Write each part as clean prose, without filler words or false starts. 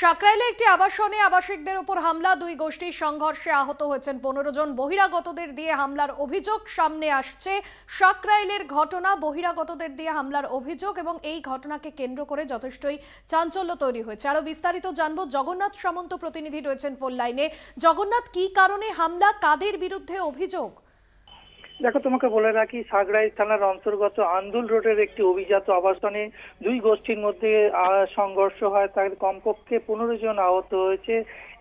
সাকরাইলে একটি আবাসনে আবাসিকদের উপর হামলা, দুই গোষ্ঠীর সংঘর্ষে আহত হয়েছেন 15 জন। বহিরাগতদের দিয়ে হামলার অভিযোগ সামনে আসছে। সাকরাইলের ঘটনা, বহিরাগতদের দিয়ে হামলার অভিযোগ এবং এই ঘটনাকে কেন্দ্র করে যথেষ্টই চাঞ্চল্য তৈরি হয়েছে। আরো বিস্তারিত জানবো, জগন্নাথ সামন্ত প্রতিনিধি রয়েছেন ফোন লাইনে। জগন্নাথ, কি কারণে হামলা, কাদের বিরুদ্ধে অভিযোগ? দেখো, তোমাকে বলে রাখি, সাকরাইল থানার অন্তর্গত আন্দুল রোডের একটি অভিজাত আবাসনে দুই গোষ্ঠীর মধ্যে সংঘর্ষ হয়। তার কমপক্ষে 15 জন আহত হয়েছে।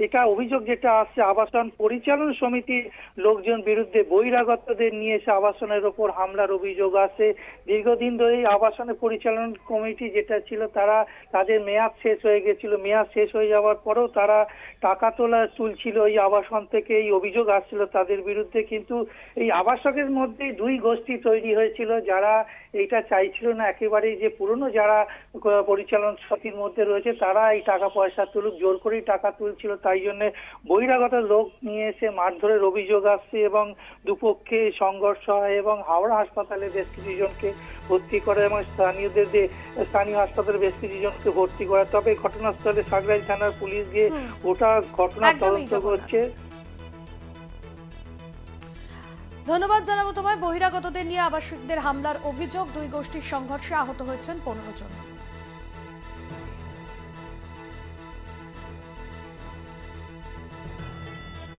এটা অভিযোগ যেটা আসছে, আবাসন পরিচালন সমিতির লোকজন বিরুদ্ধে বহিরাগতদের নিয়ে এসে আবাসনের ওপর হামলার অভিযোগ আসে। দীর্ঘদিন ধরে এই আবাসনের পরিচালন কমিটি যেটা ছিল, তাদের মেয়াদ শেষ হয়ে গেছিল। মেয়াদ শেষ হয়ে যাওয়ার পরেও তারা টাকা তুলছিল এই আবাসন থেকে, এই অভিযোগ আসছিল তাদের বিরুদ্ধে। কিন্তু এই আবাসকের মধ্যে দুই গোষ্ঠী তৈরি হয়েছিল, যারা এটা চাইছিল না একেবারেই যে পুরনো যারা পরিচালন সমিতির মধ্যে রয়েছে তারা এই টাকা পয়সা তুলুক, জোর করেই টাকা তুলছিল। তাই জন্য বহিরাগত লোক নিয়ে এসে মারধরের অভিযোগ আসছে এবং দুপক্ষে সংঘর্ষ হয় এবং হাওড়া হাসপাতালে বেশ কিছু জনকে ভর্তি করে এবং স্থানীয় হাসপাতালে বেশ কিছু জনকে ভর্তি করে। তবে ঘটনাস্থলে সাকরাইল থানার পুলিশ গিয়ে ওটা ঘটনা তদন্ত করছে। ধন্যবাদ জানাবো তোমায়। বহিরাগতদের নিয়ে আবাসিকদের হামলার অভিযোগ, দুই গোষ্ঠীর সংঘর্ষে আহত হয়েছেন 15 জন।